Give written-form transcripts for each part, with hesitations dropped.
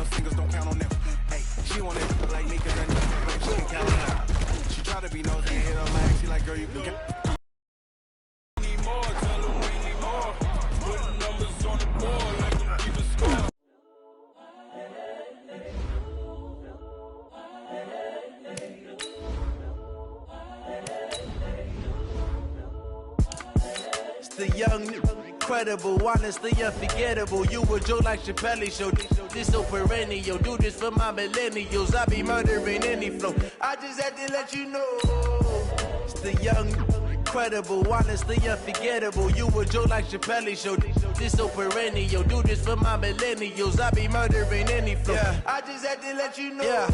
fingers don't count on them. Hey, she want it like me, cause I know she can count on them. She try to be nosy and hit her lag. She like, girl, you can get. Need more, tell them we need more. Putting numbers on the board like them keep a score. It's the young, incredible, honestly unforgettable. You a joke like Chappelle Show. This so perennial. Do this for my millennials. I be murdering any flow. I just had to let you know. It's the young, incredible, honestly unforgettable. You a joke like Chappelle Show. This so perennial. Do this for my millennials. I be murdering any flow. Yeah. I just had to let you know. Yeah.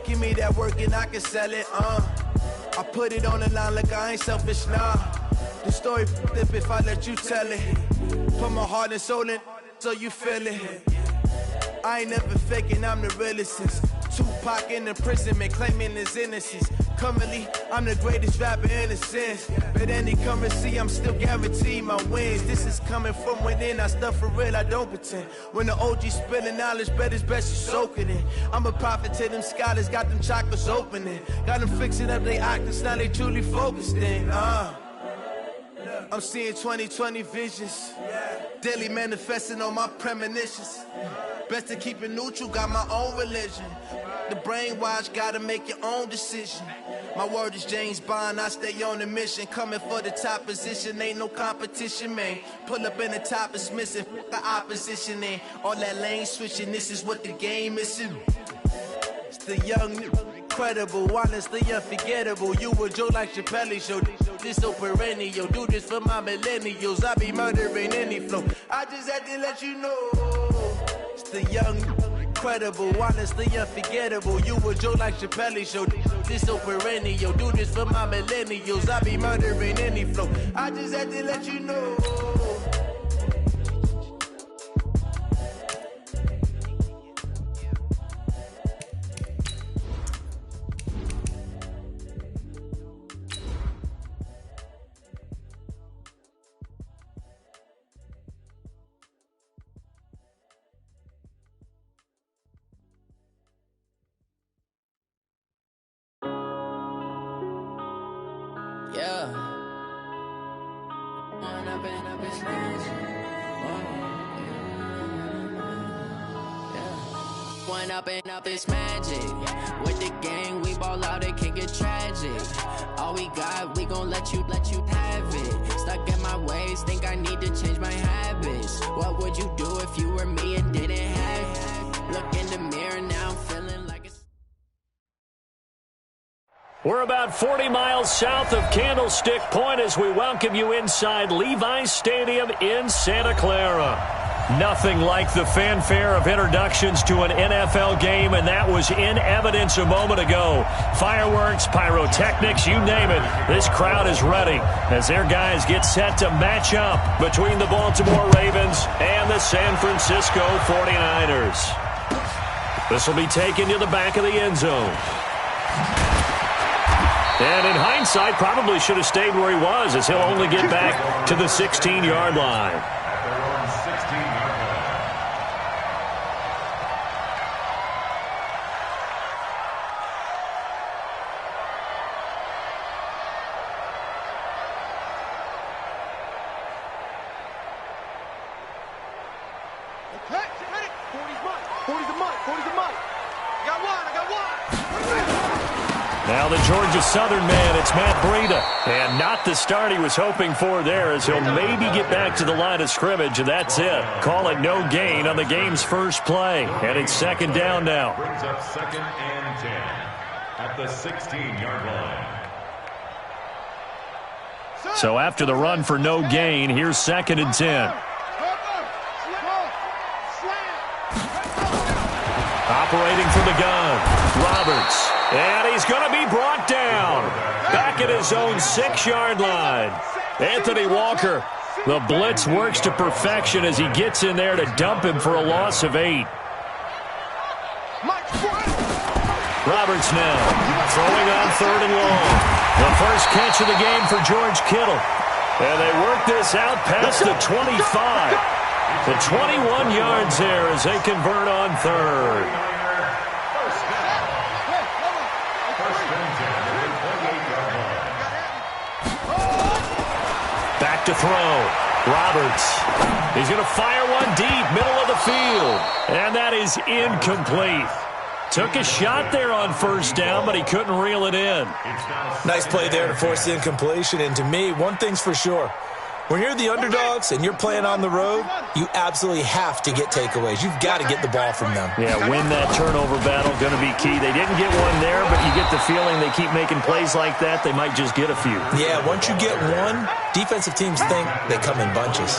Give me that work and I can sell it. I put it on the line like I ain't selfish, nah. The story flip if I let you tell it. Put my heart and soul in so you feel it. I ain't never faking, I'm the realest since Tupac in imprisonment, claiming his innocence. Currently, I'm the greatest rapper in a sense. But any currency, I'm still guaranteed my wins. This is coming from within, I stuff for real, I don't pretend. When the OG spilling knowledge, bet it's best you soak it in. I'm a prophet to them scholars, got them chakras opening. Got them fixing up they octaves, now they truly focused in. I'm seeing 2020 visions. Daily manifesting on my premonitions. Best to keep it neutral, got my own religion. The brainwash, gotta make your own decision. My word is James Bond, I stay on the mission. Coming for the top position, ain't no competition, man. Pull up in the top is missing, the opposition in. All that lane switching, this is what the game is. It's the young, incredible, honestly unforgettable. You a joke like Chappelle Show. This so perennial. Do this for my millennials. I be murdering any flow. I just had to let you know. It's the young, incredible, honestly unforgettable. You a joke like Chappelle Show. This so perennial. Do this for my millennials. I be murdering any flow. I just had to let you know. Up it's magic. With the gang, we ball out, it can get tragic. All we got, we gon' let you have it. Stuck in my ways, think I need to change my habits. What would you do if you were me and didn't have it? Look in the mirror now, I'm feeling like it's... We're about 40 miles south of Candlestick Point as we welcome you inside Levi's Stadium in Santa Clara. Nothing like the fanfare of introductions to an NFL game, and that was in evidence a moment ago. Fireworks, pyrotechnics, you name it. This crowd is ready as their guys get set to match up between the Baltimore Ravens and the San Francisco 49ers. This will be taken to the back of the end zone. And in hindsight, probably should have stayed where he was, as he'll only get back to the 16-yard line. Now the Georgia Southern man, it's Matt Breida. And not the start he was hoping for there, as he'll maybe get back to the line of scrimmage, and that's it. Call it no gain on the game's first play. And it's second down now. Brings up 2nd and 10 at the 16-yard line. So after the run for no gain, here's 2nd and 10. Operating from the gun, Roberts. And he's going to be brought down. Back at his own 6-yard line. Anthony Walker, the blitz works to perfection as he gets in there to dump him for a loss of 8. Roberts now throwing on 3rd and long. The first catch of the game for George Kittle. And they work this out past the 25. The 21 yards there as they convert on third. Back to throw. Roberts. He's going to fire one deep, middle of the field. And that is incomplete. Took a shot there on first down, but he couldn't reel it in. Nice play there to force the incompletion. And to me, one thing's for sure. When you're the underdogs and you're playing on the road, you absolutely have to get takeaways. You've got to get the ball from them. Yeah, win that turnover battle, going to be key. They didn't get one there, but you get the feeling they keep making plays like that, they might just get a few. Yeah, once you get one, defensive teams think they come in bunches.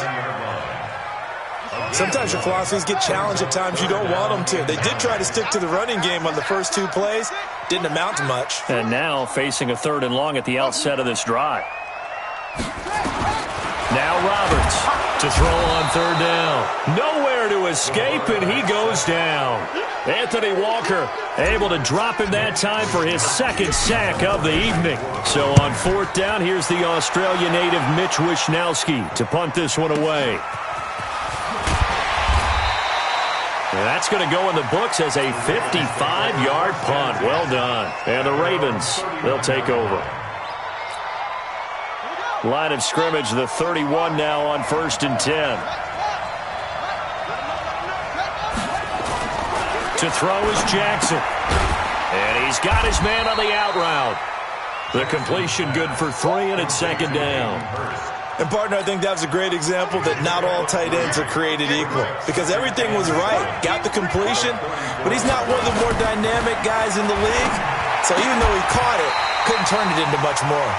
Sometimes your philosophies get challenged at times you don't want them to. They did try to stick to the running game on the first two plays. Didn't amount to much. And now facing a 3rd and long at the outset of this drive. Now Roberts to throw on 3rd down. Nowhere to escape, and he goes down. Anthony Walker able to drop him that time for his 2nd sack of the evening. So on 4th down, here's the Australia native Mitch Wishnowsky to punt this one away. And that's going to go in the books as a 55-yard punt. Well done. And the Ravens, they'll take over. Line of scrimmage, the 31 now on 1st and 10. To throw is Jackson. And he's got his man on the out route. The completion good for 3, and it's 2nd down. And, partner, I think that was a great example that not all tight ends are created equal. Because everything was right. Got the completion, but he's not one of the more dynamic guys in the league. So even though he caught it, couldn't turn it into much more.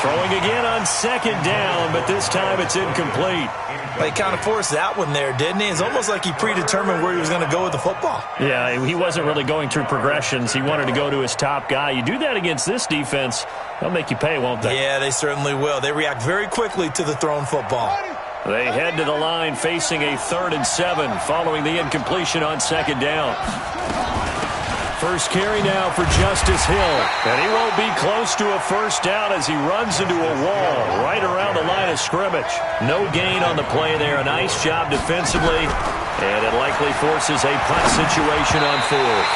Throwing again on 2nd down, but this time it's incomplete. Well, he kind of forced that one there, didn't he? It's almost like he predetermined where he was going to go with the football. Yeah, he wasn't really going through progressions. He wanted to go to his top guy. You do that against this defense, they'll make you pay, won't they? Yeah, they certainly will. They react very quickly to the thrown football. They head to the line facing a 3rd and 7 following the incompletion on 2nd down. First carry now for Justice Hill. And he won't be close to a first down as he runs into a wall right around the line of scrimmage. No gain on the play there. A nice job defensively. And it likely forces a punt situation on 4th.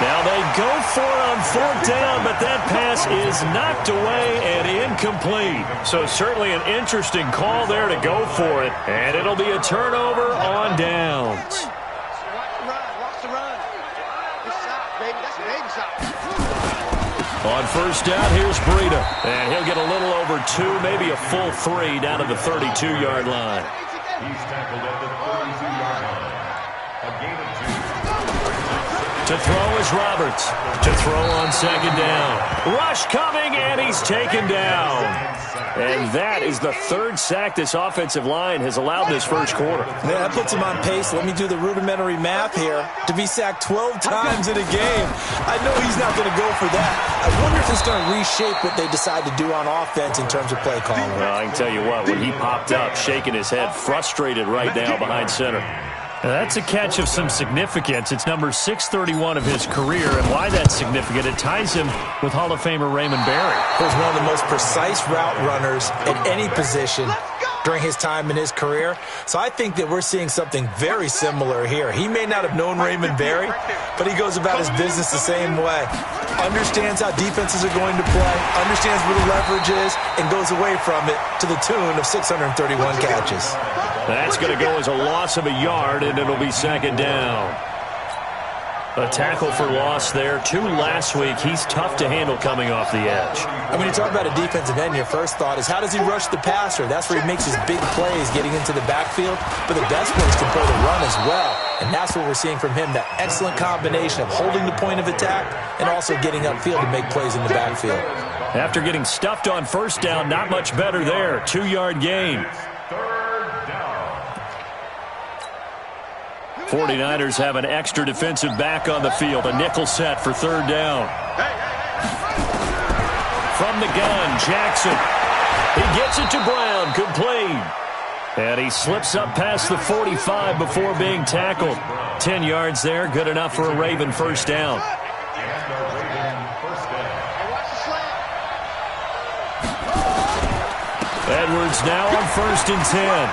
Now they go for it on 4th down, but that pass is knocked away and incomplete. So certainly an interesting call there to go for it. And it'll be a turnover on downs. On 1st down, here's Breida. And he'll get a little over 2, maybe a full 3 down to the 32-yard line. He's tackled at the 32-yard line. A gain of 2. To throw is Roberts. To throw on 2nd down. Rush coming, and he's taken down. And that is the 3rd sack this offensive line has allowed this first quarter. Yeah, that puts him on pace. Let me do the rudimentary math here. To be sacked 12 times in a game, I know he's not going to go for that. I wonder if it's going to reshape what they decide to do on offense in terms of play calling. Well, I can tell you what, when he popped up, shaking his head, frustrated right now behind center. Now, that's a catch of some significance. It's number 631 of his career, and why that's significant, it ties him with Hall of Famer Raymond Berry. He was one of the most precise route runners at any position during his time in his career. So I think that we're seeing something very similar here. He may not have known Raymond Berry, but he goes about his business the same way. Understands how defenses are going to play, understands where the leverage is, and goes away from it to the tune of 631 catches. That's going to go as a loss of a yard, and it'll be 2nd down. A tackle for loss there. 2 last week. He's tough to handle coming off the edge. And when you talk about a defensive end, your first thought is how does he rush the passer? That's where he makes his big plays getting into the backfield. But the best place to play the run as well. And that's what we're seeing from him, that excellent combination of holding the point of attack and also getting upfield to make plays in the backfield. After getting stuffed on 1st down, not much better there. 2-yard gain. 49ers have an extra defensive back on the field. A nickel set for 3rd down. From the gun, Jackson. He gets it to Brown. Complete. And he slips up past the 45 before being tackled. 10 yards there. Good enough for a Raven first down. Edwards now on 1st and 10.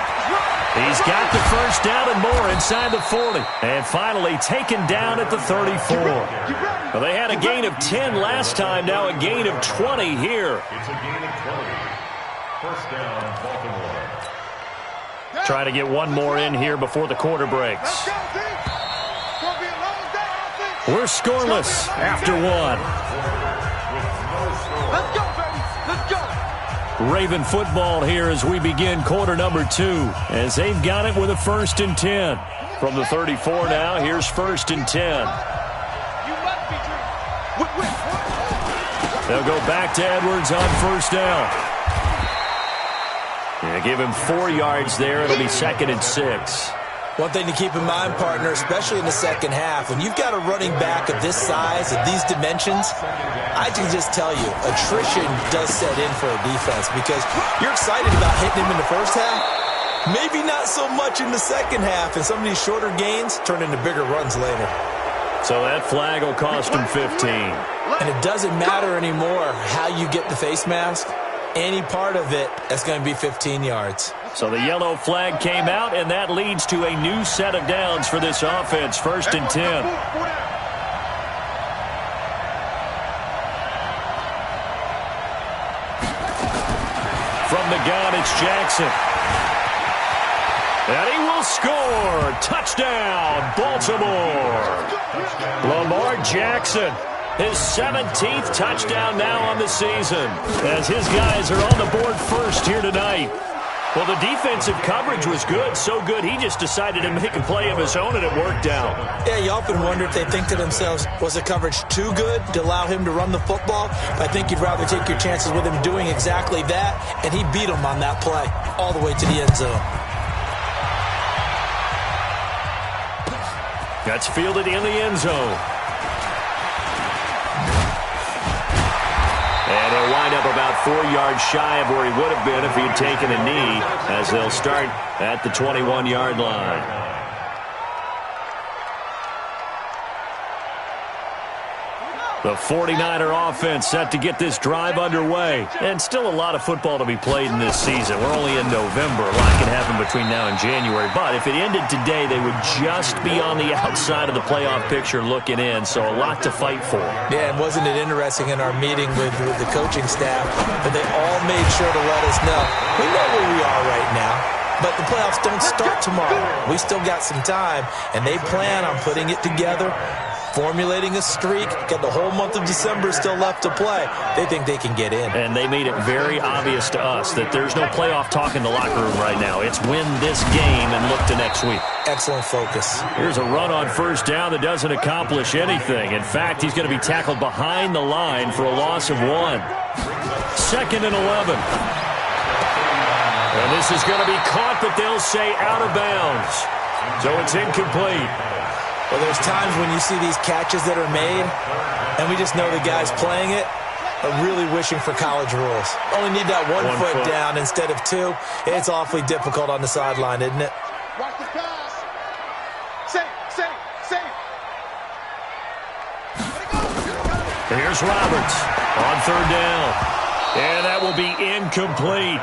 He's got the first down and more inside the 40. And finally taken down at the 34. Well, they had a gain of 10 last time, now a gain of 20 here. It's a gain of 20. First down, Baltimore. Try to get one more in here before the quarter breaks. We're scoreless after one. Let's go, baby. Let's go. Raven football here as we begin quarter number 2, as they've got it with a 1st and 10. From the 34 now, here's 1st and 10. You must be dreaming. They'll go back to Edwards on 1st down. Yeah, give him 4 yards there. It'll be 2nd and 6. One thing to keep in mind, partner, especially in the second half, when you've got a running back of this size, of these dimensions, I can just tell you, attrition does set in for a defense because you're excited about hitting him in the first half. Maybe not so much in the second half, and some of these shorter gains turn into bigger runs later. So that flag will cost him 15. And it doesn't matter anymore how you get the face mask. Any part of it, that's going to be 15 yards. So the yellow flag came out, and that leads to a new set of downs for this offense. 1st and 10. From the gun, it's Jackson. And he will score. Touchdown, Baltimore. Lamar Jackson. His 17th touchdown now on the season, as his guys are on the board first here tonight. Well, the defensive coverage was good, so good he just decided to make a play of his own, and it worked out. Yeah, you often wonder if they think to themselves, was the coverage too good to allow him to run the football? But I think you'd rather take your chances with him doing exactly that, and he beat him on that play all the way to the end zone. That's fielded in the end zone. And he'll wind up about 4 yards shy of where he would have been if he had taken a knee, as they'll start at the 21-yard line. The 49er offense set to get this drive underway. And still a lot of football to be played in this season. We're only in November. A lot can happen between now and January. But if it ended today, they would just be on the outside of the playoff picture looking in. So a lot to fight for. Yeah, and wasn't it interesting in our meeting with the coaching staff that they all made sure to let us know, we know where we are right now, but the playoffs don't start tomorrow. We still got some time, and they plan on putting it together, formulating a streak, got the whole month of December still left to play. They think they can get in. And they made it very obvious to us that there's no playoff talk in the locker room right now. It's win this game and look to next week. Excellent focus. Here's a run on 1st down that doesn't accomplish anything. In fact, he's going to be tackled behind the line for a loss of 1. 2nd and 11. And this is going to be caught, but they'll say out of bounds. So it's incomplete. Well, there's times when you see these catches that are made, and we just know the guys playing it are really wishing for college rules. Only need that one foot down instead of 2. It's awfully difficult on the sideline, isn't it? Watch the pass. Safe. Here's Roberts on 3rd down. And that will be incomplete.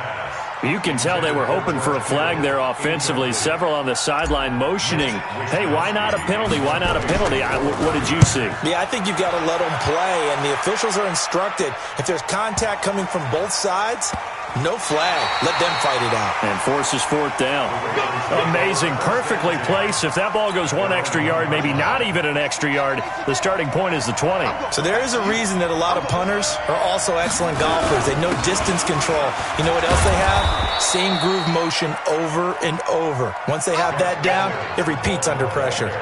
You can tell they were hoping for a flag there offensively. Several on the sideline motioning, hey, why not a penalty? Why not a penalty? What did you see? Yeah, I think you've got to let them play, and the officials are instructed. If there's contact coming from both sides, no flag. Let them fight it out. And forces 4th down. Amazing. Perfectly placed. If that ball goes 1 extra yard, maybe not even an extra yard, the starting point is the 20. So there is a reason that a lot of punters are also excellent golfers. They know distance control. You know what else they have? Same groove motion over and over. Once they have that down, it repeats under pressure.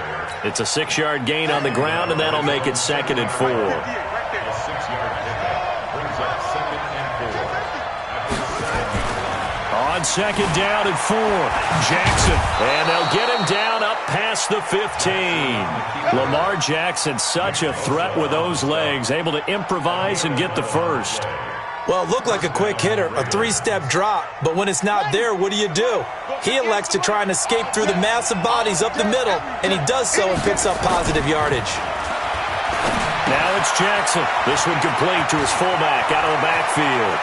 It's a 6-yard gain on the ground, and that'll make it 2nd and 4. A 6-yard pickup brings up 2nd and 4. On 2nd down and 4, Jackson. And they'll get him down up past the 15. Lamar Jackson, such a threat with those legs, able to improvise and get the first. Well, it looked like a quick hitter, a 3-step drop, but when it's not there, what do? He elects to try and escape through the massive bodies up the middle, and he does so and picks up positive yardage. Now it's Jackson. This one complete to his fullback out of the backfield.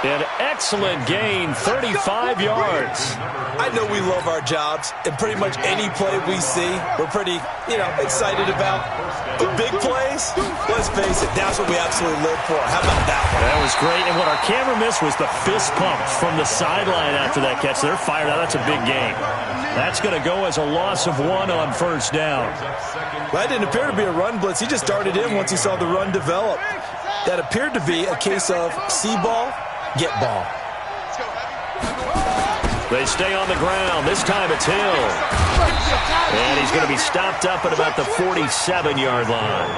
An excellent gain, 35 yards. I know we love our jobs, and pretty much any play we see, we're pretty, excited about. The big plays, let's face it, that's what we absolutely live for. How about that one? That was great, and what our camera missed was the fist pump from the sideline after that catch. They're fired out. That's a big gain. That's going to go as a loss of 1 on first down. Well, that didn't appear to be a run blitz. He just darted in once he saw the run develop. That appeared to be a case of see ball, get ball. They stay on the ground. This time it's Hill. And he's going to be stopped up at about the 47-yard line.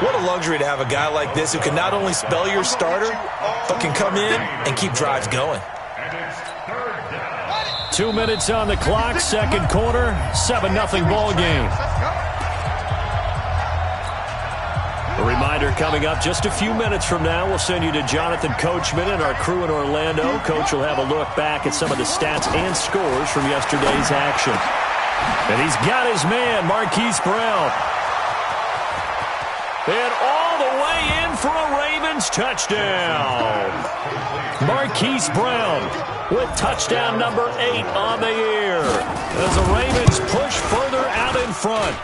What a luxury to have a guy like this who can not only spell your starter, but can come in and keep drives going. 2 minutes on the clock, second quarter, 7-0 ball game. A reminder coming up just a few minutes from now, we'll send you to Jonathan Coachman and our crew in Orlando. Coach will have a look back at some of the stats and scores from yesterday's action. And he's got his man, Marquise Brown. And all the way in for a Ravens touchdown. Marquise Brown with touchdown number 8 on the year as the Ravens push further out in front.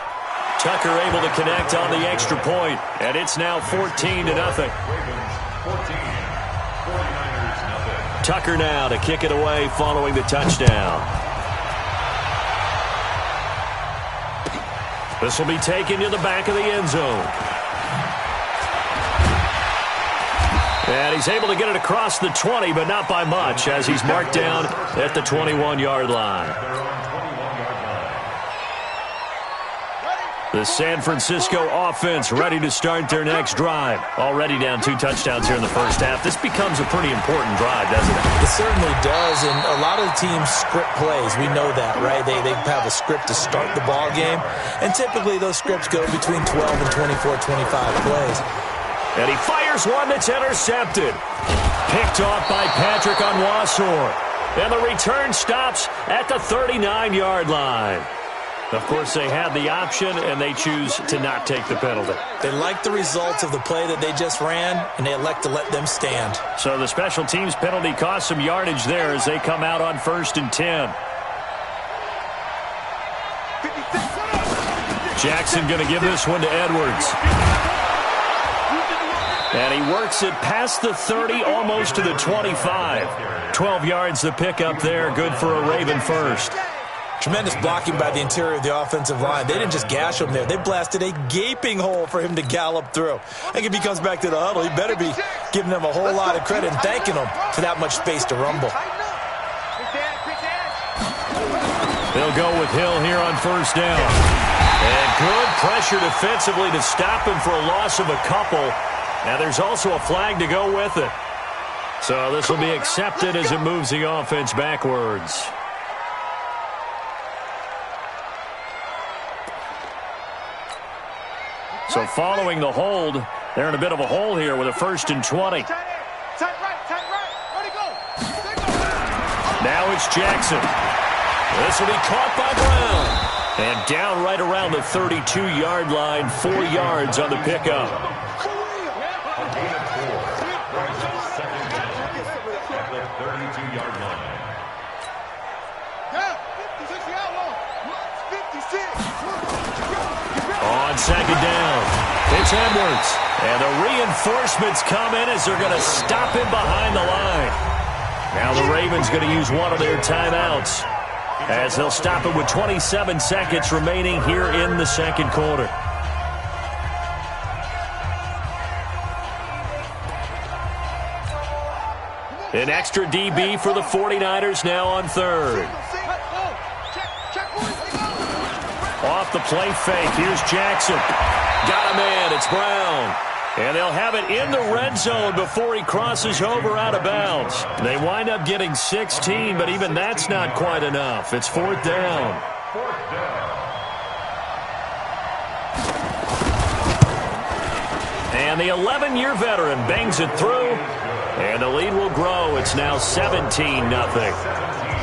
Tucker able to connect on the extra point, and it's now 14-0. Tucker now to kick it away following the touchdown. This will be taken to the back of the end zone. And he's able to get it across the 20, but not by much, as he's marked down at the 21-yard line. The San Francisco offense ready to start their next drive. Already down 2 touchdowns here in the first half. This becomes a pretty important drive, doesn't it? It certainly does, and a lot of the teams script plays. We know that, right? They have a script to start the ball game, and typically those scripts go between 12 and 24, 25 plays. And he fires one that's intercepted. Picked off by Patrick Onwuasor. And the return stops at the 39-yard line. Of course, they had the option, and they choose to not take the penalty. They like the results of the play that they just ran, and they elect to let them stand. So the special teams penalty cost some yardage there as they come out on 1st and 10. Jackson going to give this one to Edwards. And he works it past the 30, almost to the 25. 12 yards the pickup there, good for a Raven first. Tremendous blocking by the interior of the offensive line. They didn't just gash him there. They blasted a gaping hole for him to gallop through. I think if he comes back to the huddle, he better be giving them a whole lot of credit and thanking them for that much space to rumble. They'll go with Hill here on first down. And good pressure defensively to stop him for a loss of a couple. Now there's also a flag to go with it. So this will be accepted as it moves the offense backwards. So following the hold, they're in a bit of a hole here with a 1st and 20. Now it's Jackson. This will be caught by Brown. And down right around the 32-yard line, 4 yards on the pickup. On second down, it's Edwards. And the reinforcements come in as they're going to stop him behind the line. Now the Ravens going to use one of their timeouts as they'll stop it with 27 seconds remaining here in the second quarter. An extra DB for the 49ers now on 3rd. Off the play fake, here's Jackson. Got a man, it's Brown. And they'll have it in the red zone before he crosses over out of bounds. They wind up getting 16, but even that's not quite enough. It's 4th down. And the 11-year veteran bangs it through. And the lead will grow. It's now 17-0.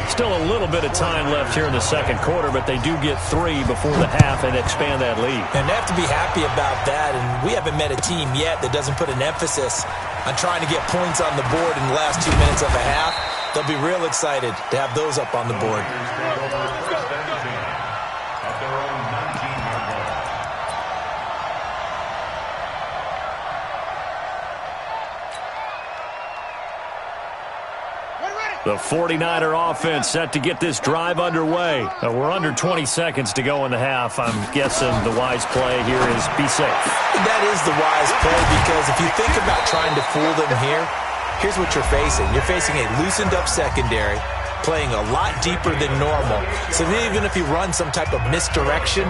Still a little bit of time left here in the second quarter, but they do get 3 before the half and expand that lead. And they have to be happy about that, and we haven't met a team yet that doesn't put an emphasis on trying to get points on the board in the last 2 minutes of a half. They'll be real excited to have those up on the board. The 49er offense set to get this drive underway. We're under 20 seconds to go in the half. I'm guessing the wise play here is be safe. That is the wise play, because if you think about trying to fool them here, here's what you're facing. You're facing a loosened up secondary, playing a lot deeper than normal. So even if you run some type of misdirection,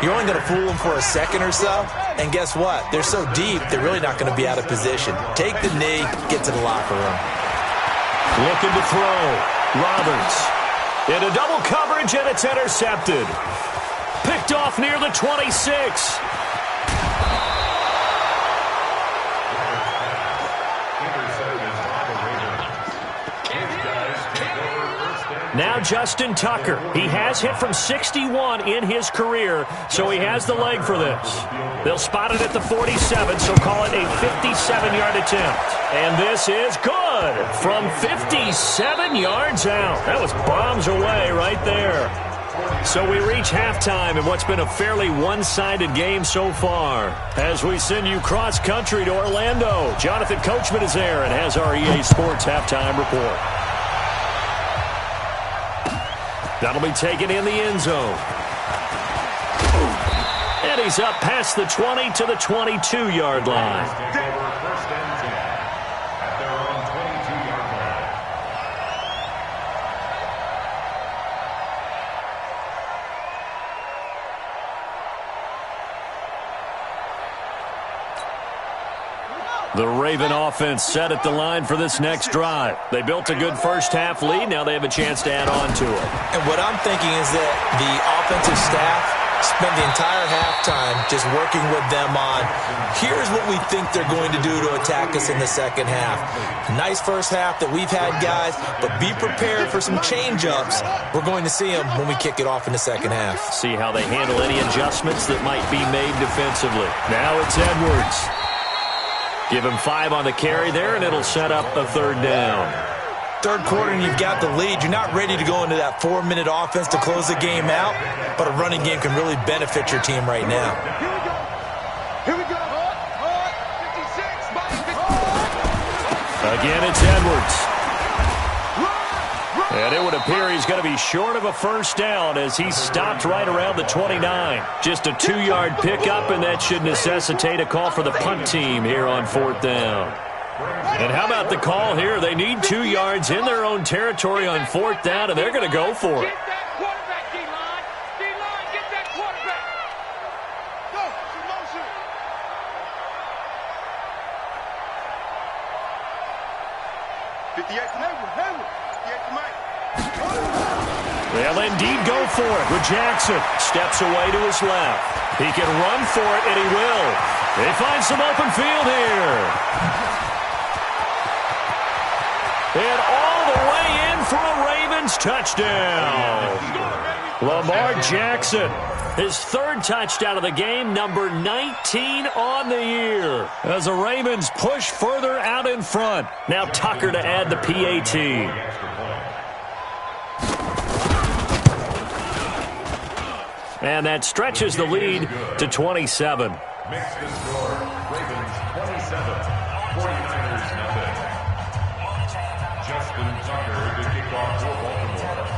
you're only going to fool them for a second or so. And guess what? They're so deep, they're really not going to be out of position. Take the knee, get to the locker room. Looking to throw. Roberts. Into double coverage, and it's intercepted. Picked off near the 26. Now Justin Tucker. He has hit from 61 in his career, so he has the leg for this. They'll spot it at the 47, so call it a 57-yard attempt. And this is good from 57 yards out. That was bombs away right there. So we reach halftime in what's been a fairly one-sided game so far. As we send you cross-country to Orlando, Jonathan Coachman is there and has our EA Sports halftime report. That'll be taken in the end zone. And he's up past the 20 to the 22-yard line. The Raven offense set at the line for this next drive. They built a good first-half lead. Now they have a chance to add on to it. And what I'm thinking is that the offensive staff spent the entire halftime just working with them on, here's what we think they're going to do to attack us in the second half. Nice first half that we've had, guys, but be prepared for some change-ups. We're going to see them when we kick it off in the second half. See how they handle any adjustments that might be made defensively. Now it's Edwards. Give him 5 on the carry there, and it'll set up a third down. Third quarter, and you've got the lead. You're not ready to go into that 4-minute offense to close the game out, but a running game can really benefit your team right now. Here we go. Again, it's Edwards. And it would appear he's going to be short of a first down as he stopped right around the 29. Just a 2-yard pickup, and that should necessitate a call for the punt team here on 4th down. And how about the call here? They need 2 yards in their own territory on 4th down, and they're going to go for it. Get that quarterback, D-line. D-line, get that quarterback. Go, motion. Hayward. 58 to Mike. They'll indeed go for it with Jackson. Steps away to his left. He can run for it, and he will. They find some open field here. And all the way in for a Ravens touchdown. Lamar Jackson, his 3rd touchdown of the game, number 19 on the year. As the Ravens push further out in front. Now Tucker to add the PAT. And that stretches the lead to 27. Makes the score Ravens 27, 49ers nothing. Justin Tucker to kick off for Baltimore.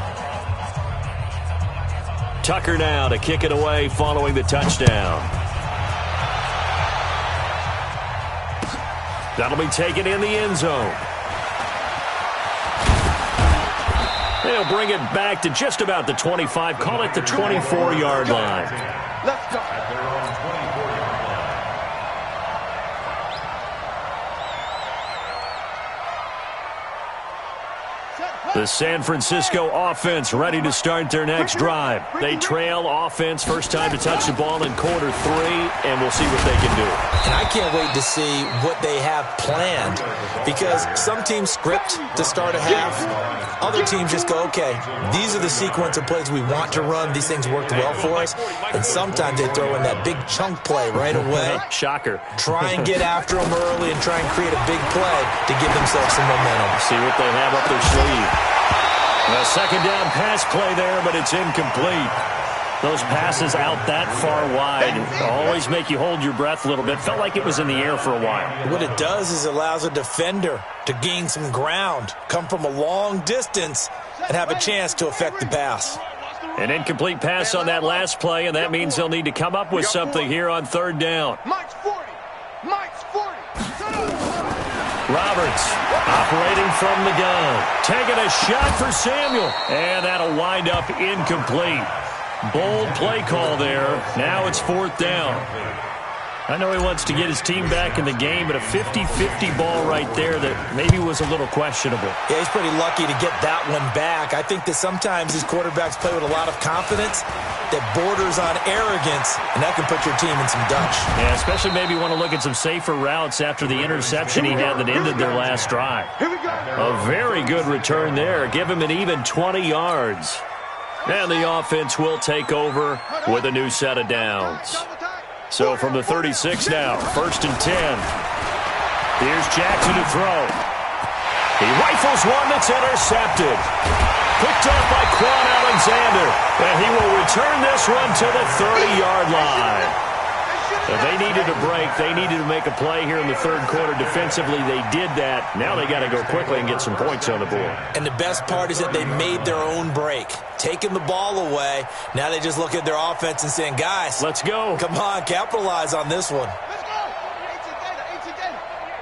Tucker now to kick it away following the touchdown. That'll be taken in the end zone. They'll bring it back to just about the 25. Call it the 24-yard line. Let's go. At their own 24-yard line. The San Francisco offense ready to start their next drive. They trail offense, first time to touch the ball in quarter 3, and we'll see what they can do. And I can't wait to see what they have planned, because some teams script to start a half. other teams just go, okay, these are the sequence of plays we want to run. These things worked well for us. And sometimes they throw in that big chunk play right away. Shocker. Try and get after them early and try and create a big play to give themselves some momentum. See what they have up their sleeve. A second down pass play there, but it's incomplete. Those passes out that far wide always make you hold your breath a little bit. Felt like it was in the air for a while. What it does is it allows a defender to gain some ground, come from a long distance, and have a chance to affect the pass. An incomplete pass on that last play, and that means they'll need to come up with something here on third down. Mike's 40. Mike's 40. Roberts operating from the gun. Taking a shot for Samuel. And that'll wind up incomplete. Bold play call there. Now it's fourth down. I know he wants to get his team back in the game, but a 50-50 ball right there that maybe was a little questionable. Yeah, he's pretty lucky to get that one back. I think that sometimes these quarterbacks play with a lot of confidence that borders on arrogance, and that can put your team in some dutch. Yeah, especially maybe want to look at some safer routes after the interception he had that ended their last drive. A very good return there. Give him an even 20 yards. And the offense will take over with a new set of downs. So from the 36 now, 1st and 10. Here's Jackson to throw. He rifles one that's intercepted. Picked up by Quan Alexander. And he will return this one to the 30-yard line. If they needed a break, they needed to make a play here in the third quarter. Defensively, they did that. Now they got to go quickly and get some points on the board. And the best part is that they made their own break. Taking the ball away. Now they just look at their offense and saying, guys, let's go. Come on, capitalize on this one. Let's go. 18 data.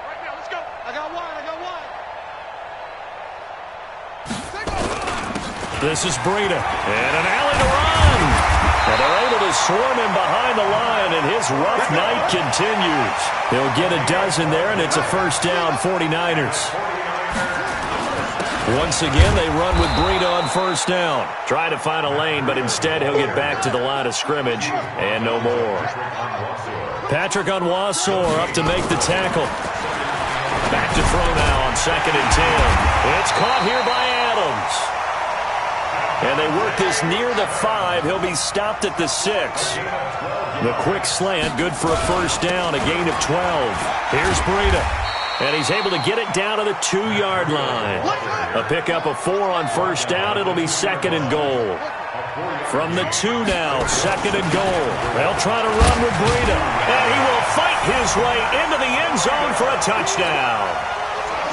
Right now, let's go. I got one. This is Breida. And an alley to run. And they're able to swarm him behind the line, and his rough night continues. He'll get a dozen there, and it's a first down, 49ers. Once again, they run with Breida on first down. Try to find a lane, but instead he'll get back to the line of scrimmage, and no more. Patrick Onwuasor up to make the tackle. Back to throw now on 2nd and 10. It's caught here by Adams. And they work this near the 5. He'll be stopped at the 6. The quick slant, good for a first down, a gain of 12. Here's Breida. And he's able to get it down to the 2-yard line. A pickup of 4 on first down. It'll be 2nd and goal. From the 2 now, 2nd and goal. They'll try to run with Breida. And he will fight his way into the end zone for a touchdown.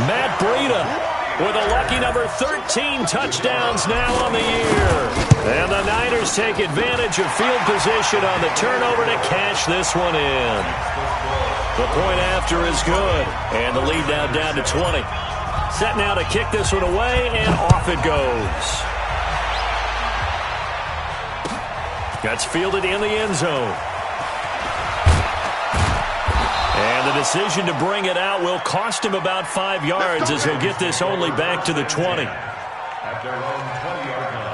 Matt Breida with a lucky number 13 touchdowns now on the year. And the Niners take advantage of field position on the turnover to cash this one in. The point after is good. And the lead now down to 20. Set now to kick this one away, and off it goes. That's fielded in the end zone. And the decision to bring it out will cost him about 5 yards as he'll get this only back to the 20. At their own 20-yard line.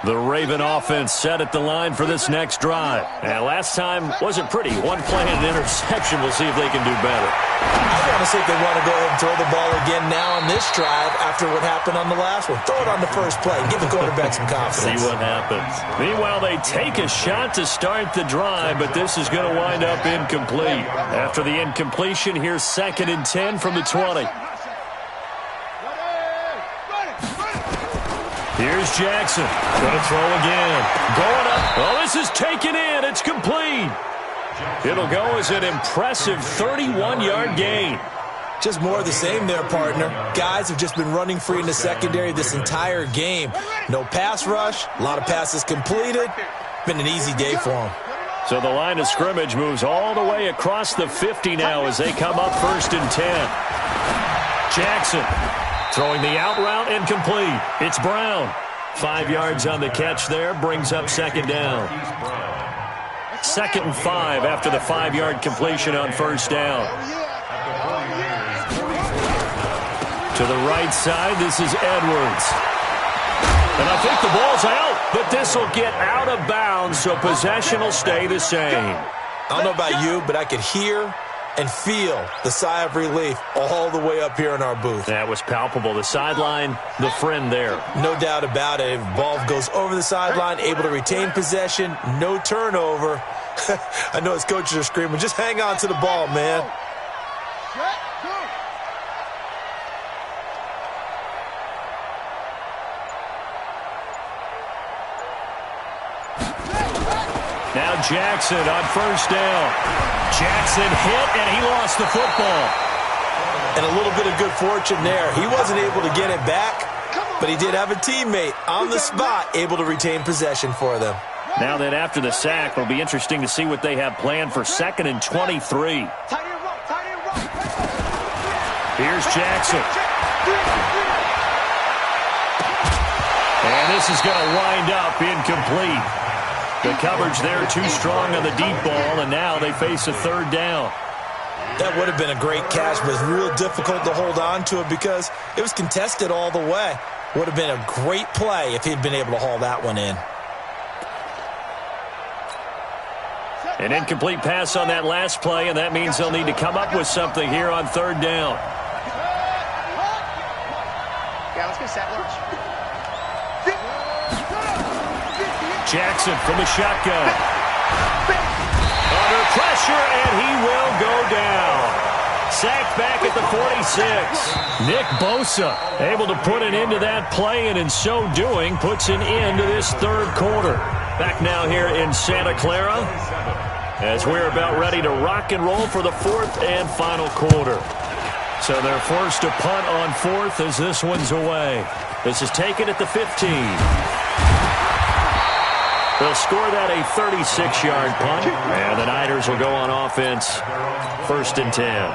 The Raven offense set at the line for this next drive. And last time wasn't pretty. One play and an interception. We'll see if they can do better. I want to see if they want to go ahead and throw the ball again now on this drive after what happened on the last one. Throw it on the first play. Give the quarterback some confidence. See what happens. Meanwhile, they take a shot to start the drive, but this is going to wind up incomplete. After the incompletion, here's 2nd and 10 from the 20. Here's Jackson. Going to throw again. Going up. Oh, this is taken in. It's complete. It'll go as an impressive 31-yard gain. Just more of the same there, partner. Guys have just been running free in the secondary this entire game. No pass rush. A lot of passes completed. Been an easy day for them. So the line of scrimmage moves all the way across the 50 now as they come up 1st and 10. Jackson. Throwing the out route incomplete. It's Brown. 5 yards on the catch there. Brings up 2nd down. 2nd and 5 after the 5-yard completion on first down. To the right side, this is Edwards. And I think the ball's out, but this will get out of bounds, so possession will stay the same. I don't know about you, but I could hear and feel the sigh of relief all the way up here in our booth. That was palpable. The sideline, the friend there. No doubt about it. Ball goes over the sideline, able to retain possession, no turnover. I know his coaches are screaming, just hang on to the ball, man. Now Jackson on first down. Jackson hit, and he lost the football. And a little bit of good fortune there. He wasn't able to get it back, but he did have a teammate on the spot able to retain possession for them. Now then, after the sack, it'll be interesting to see what they have planned for 2nd and 23. Here's Jackson. And this is going to wind up incomplete. The coverage there too strong on the deep ball, and now they face a 3rd down. That would have been a great catch, but it's real difficult to hold on to it because it was contested all the way. Would have been a great play if he'd been able to haul that one in. An incomplete pass on that last play, and that means they'll need to come up with something here on 3rd down. Yeah, let's get set, Lurch. Jackson from the shotgun. Under pressure, and he will go down. Sacked back at the 46. Nick Bosa able to put an end to that play, and in so doing, puts an end to this 3rd quarter. Back now here in Santa Clara, as we're about ready to rock and roll for the 4th and final quarter. So they're forced to punt on 4th as this one's away. This is taken at the 15. They'll score that a 36-yard punt, and the Niners will go on offense 1st and 10.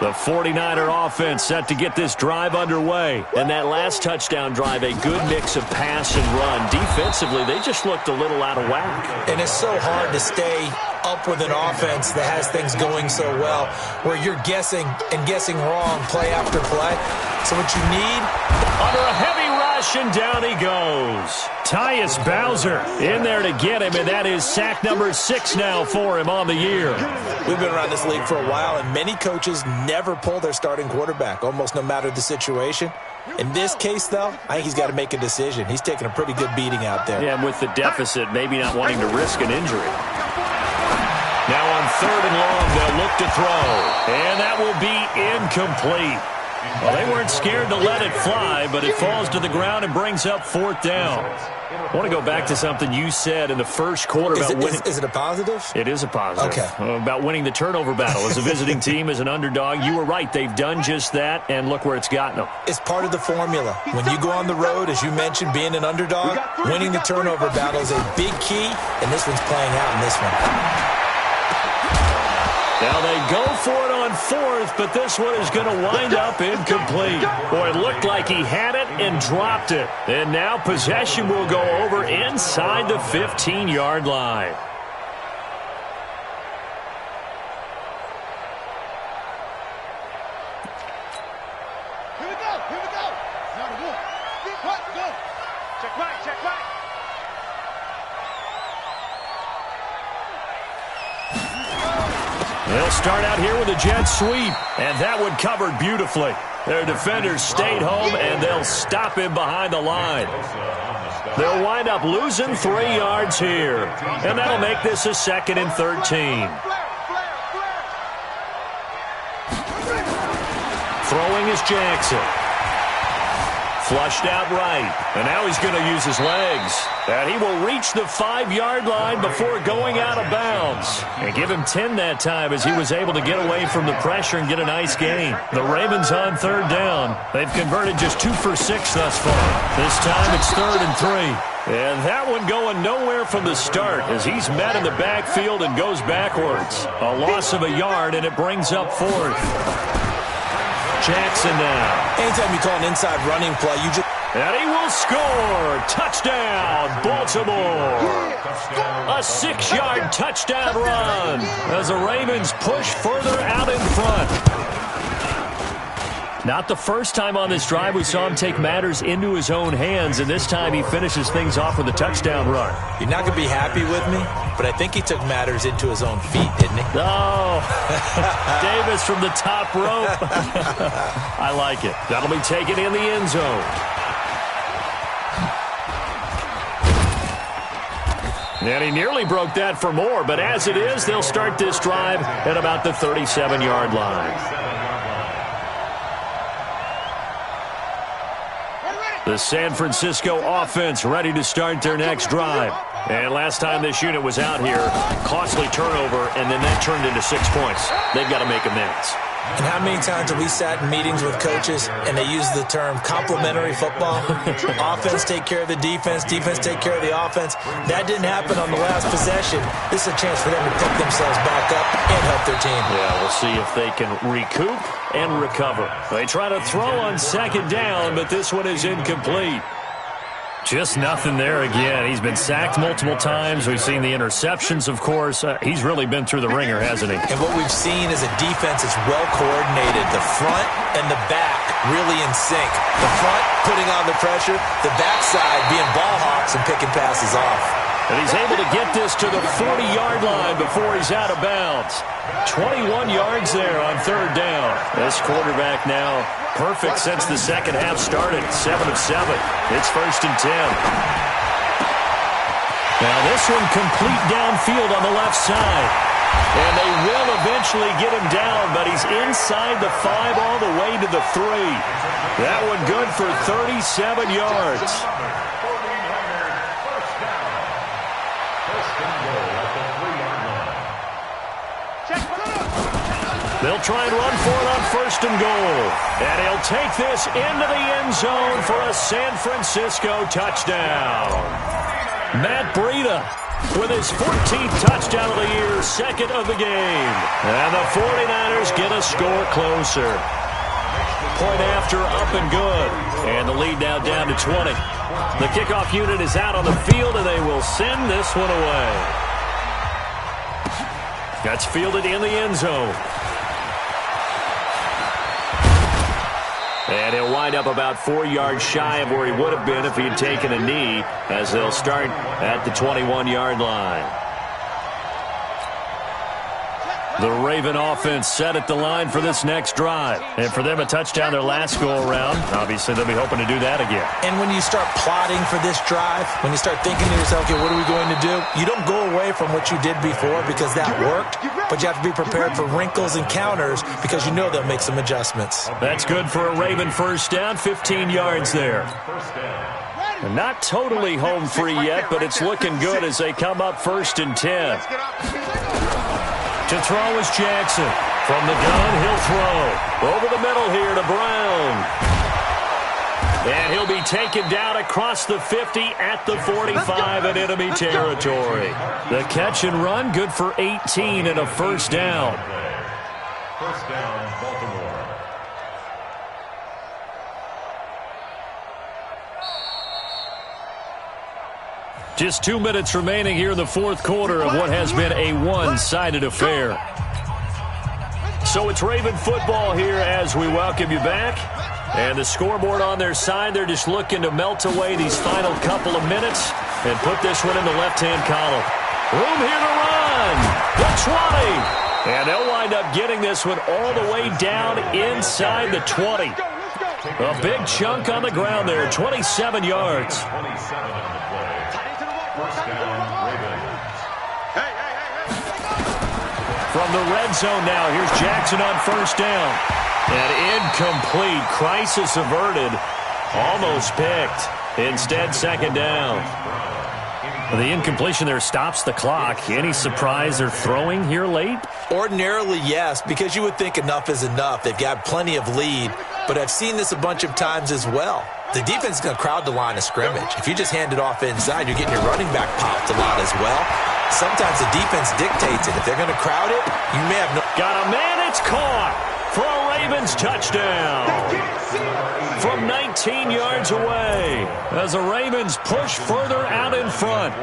The 49er offense set to get this drive underway. And that last touchdown drive, a good mix of pass and run. Defensively, they just looked a little out of whack. And it's so hard to stay up with an offense that has things going so well, where you're guessing and guessing wrong play after play. So what you need... Under a heavy rush, and down he goes. Tyus Bowser in there to get him, and that is sack number 6 now for him on the year. We've been around this league for a while, and many coaches never pull their starting quarterback, almost no matter the situation. In this case, though, I think he's got to make a decision. He's taking a pretty good beating out there. Yeah, and with the deficit, maybe not wanting to risk an injury. Now on 3rd and long, they'll look to throw, and that will be incomplete. Well, they weren't scared to let it fly, but it falls to the ground and brings up 4th down. I want to go back to something you said in the first quarter about winning. Is it a positive? It is a positive. Okay. About winning the turnover battle. As a visiting team, as an underdog, you were right. They've done just that, and look where it's gotten them. It's part of the formula. When you go on the road, as you mentioned, being an underdog, winning the turnover battle is a big key, and this one's playing out in this one. Now they go for it on 4th, but this one is going to wind up incomplete. Boy, it looked like he had it and dropped it. And now possession will go over inside the 15-yard line. Here we go. Now the wolf. Go. Check right. They'll start out here with a jet sweep, and that one covered beautifully. Their defenders stayed home, and they'll stop him behind the line. They'll wind up losing 3 yards here, and that'll make this a 2nd and 13. Throwing is Jackson. Flushed out right, and now he's going to use his legs. And he will reach the 5-yard line before going out of bounds. And give him 10 that time as he was able to get away from the pressure and get a nice gain. The Ravens on 3rd down. They've converted just 2 for 6 thus far. This time it's 3rd and 3. And that one going nowhere from the start as he's met in the backfield and goes backwards. A loss of a yard, and it brings up 4th. Jackson now. Anytime you call an inside running play, you just... And he will score. Touchdown, Baltimore. A 6-yard touchdown run as the Ravens push further out in front. Not the first time on this drive we saw him take matters into his own hands, and this time he finishes things off with a touchdown run. You're not going to be happy with me, but I think he took matters into his own feet, didn't he? Oh, Davis from the top rope. I like it. That'll be taken in the end zone. And he nearly broke that for more, but as it is, they'll start this drive at about the 37-yard line. The San Francisco offense ready to start their next drive. And last time this unit was out here, costly turnover, and then that turned into 6 points. They've got to make amends. And how many times have we sat in meetings with coaches and they use the term complementary football? Offense take care of the defense, defense take care of the offense. That didn't happen on the last possession. This is a chance for them to pick themselves back up and help their team. Yeah, we'll see if they can recoup and recover. They try to throw on second down, but this one is incomplete. Just nothing there again. He's been sacked multiple times. We've seen the interceptions, of course. He's really been through the ringer, hasn't he? And what we've seen is a defense that's well coordinated. The front and the back really in sync. The front putting on the pressure, the backside being ball hawks and picking passes off. And he's able to get this to the 40-yard line before he's out of bounds. 21 yards there on third down. This quarterback now perfect since the second half started. 7 of 7. It's 1st and 10. Now this one complete downfield on the left side. And they will eventually get him down, but he's inside the 5 all the way to the 3. That one good for 37 yards. They'll try and run for it on 1st and goal. And he'll take this into the end zone for a San Francisco touchdown. Matt Breida with his 14th touchdown of the year, 2nd of the game. And the 49ers get a score closer. Point after, up and good. And the lead now down to 20. The kickoff unit is out on the field, and they will send this one away. That's fielded in the end zone. And he'll wind up about 4 yards shy of where he would have been if he had taken a knee, as they'll start at the 21-yard line. The Raven offense set at the line for this next drive. And for them, a touchdown their last go-around. Obviously, they'll be hoping to do that again. And when you start plotting for this drive, when you start thinking to yourself, okay, what are we going to do? You don't go away from what you did before because that worked, but you have to be prepared for wrinkles and counters because you know they'll make some adjustments. That's good for a Raven first down, 15 yards there. And not totally home free yet, but it's looking good as they come up 1st and 10. To throw is Jackson. From the gun, he'll throw. Over the middle here to Brown. And he'll be taken down across the 50 at the 45 in enemy territory. The catch and run, good for 18 and a first down. First down, Baltimore. Just 2 minutes remaining here in the fourth quarter of what has been a one-sided affair. So it's Raven football here as we welcome you back. And the scoreboard on their side, they're just looking to melt away these final couple of minutes and put this one in the left-hand column. Room here to run. The 20. And they'll wind up getting this one all the way down inside the 20. A big chunk on the ground there, 27 yards. 27 on the play. First down, Ravens. From the red zone now, here's Jackson on first down. And incomplete. Crisis averted. Almost picked. Instead, second down. The incompletion there stops the clock. Any surprise they're throwing here late? Ordinarily, yes, because you would think enough is enough. They've got plenty of lead, but I've seen this a bunch of times as well. The defense is going to crowd the line of scrimmage. If you just hand it off inside, you're getting your running back popped a lot as well. Sometimes the defense dictates it. If they're going to crowd it, you may have no... Got a man, it's caught for a Ravens touchdown. From 19 yards away as the Ravens push further out in front.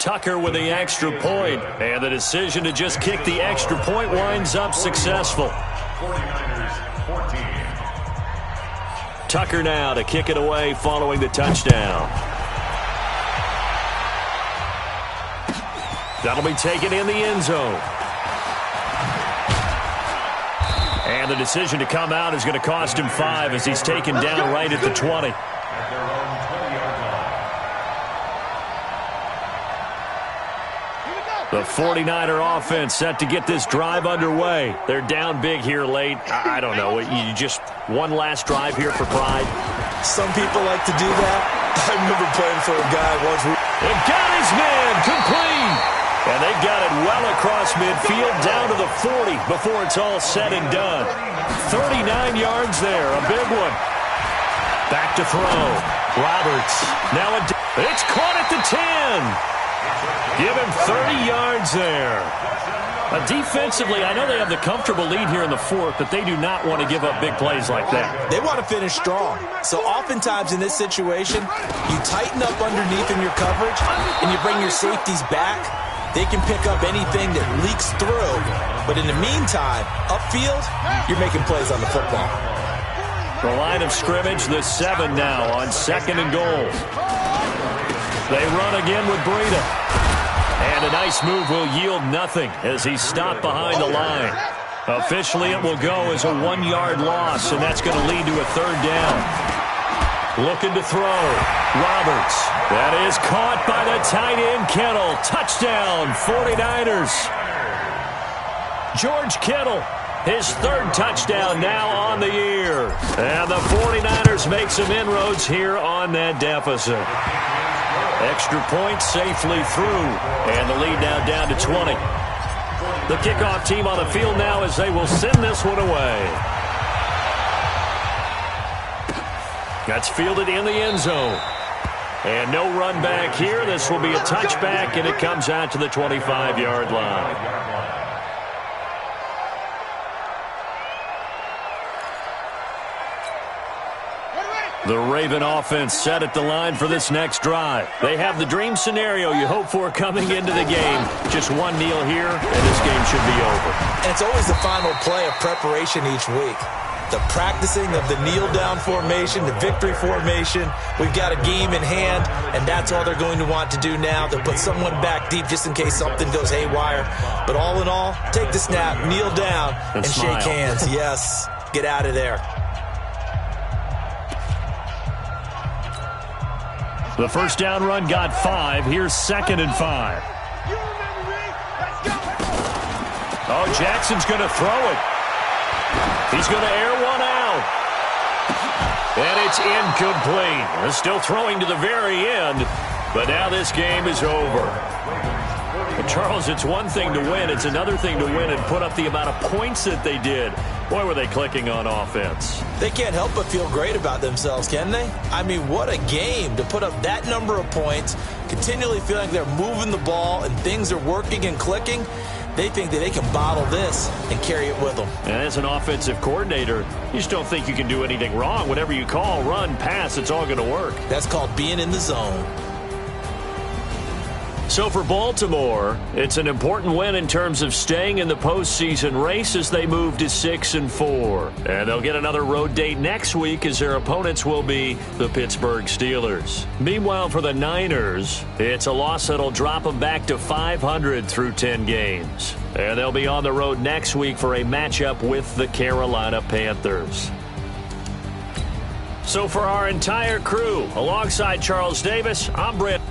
Tucker with the extra point. And the decision to just kick the extra point winds up successful. 49ers 14. Tucker now to kick it away following the touchdown. That'll be taken in the end zone. And the decision to come out is going to cost him 5 as he's taken down right at the 20. At their own 20-yard line. The 49er offense set to get this drive underway. They're down big here late. I don't know. You just one last drive here for pride. Some people like to do that. I remember playing for a guy once. And got his man complete. And they got it well across midfield down to the 40 before it's all said and done. 39 yards there, a big one. Back to throw. Roberts. Now it's caught at the 10. Give him 30 yards there. Defensively, I know they have the comfortable lead here in the fourth, but they do not want to give up big plays like that. They want to finish strong. So oftentimes in this situation, you tighten up underneath in your coverage, and you bring your safeties back. They can pick up anything that leaks through. But in the meantime, upfield, you're making plays on the football. The line of scrimmage, the 7 now on 2nd and goal. They run again with Breida. And a nice move will yield nothing as he's stopped behind the line. Officially, it will go as a 1-yard loss, and that's going to lead to a 3rd down. Looking to throw. Roberts. That is caught by the tight end, Kittle. Touchdown, 49ers. George Kittle, his 3rd touchdown now on the year. And the 49ers make some inroads here on that deficit. Extra point safely through. And the lead now down to 20. The kickoff team on the field now as they will send this one away. That's fielded in the end zone. And no run back here. This will be a touchback, and it comes out to the 25-yard line. The Raven offense set at the line for this next drive. They have the dream scenario you hope for coming into the game. Just one kneel here, and this game should be over. And it's always the final play of preparation each week. The practicing of the kneel-down formation, the victory formation. We've got a game in hand, and that's all they're going to want to do now. They'll put someone back deep just in case something goes haywire. But all in all, take the snap, kneel down, and shake hands. Yes, get out of there. The first down run got 5. Here's 2nd and 5. Oh, Jackson's going to throw it. He's going to air one out. And it's incomplete. They're still throwing to the very end, but now this game is over. But Charles, it's one thing to win. It's another thing to win and put up the amount of points that they did. Boy, were they clicking on offense. They can't help but feel great about themselves, can they? I mean, what a game to put up that number of points, continually feeling like they're moving the ball and things are working and clicking. They think that they can bottle this and carry it with them. And as an offensive coordinator, you just don't think you can do anything wrong. Whatever you call, run, pass, it's all going to work. That's called being in the zone. So for Baltimore, it's an important win in terms of staying in the postseason race as they move to 6-4. And they'll get another road date next week as their opponents will be the Pittsburgh Steelers. Meanwhile, for the Niners, it's a loss that'll drop them back to 500 through 10 games. And they'll be on the road next week for a matchup with the Carolina Panthers. So for our entire crew, alongside Charles Davis, I'm Brent.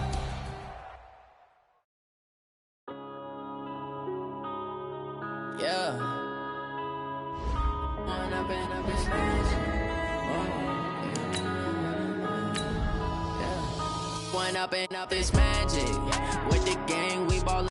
Up and up is magic. With the gang, we ball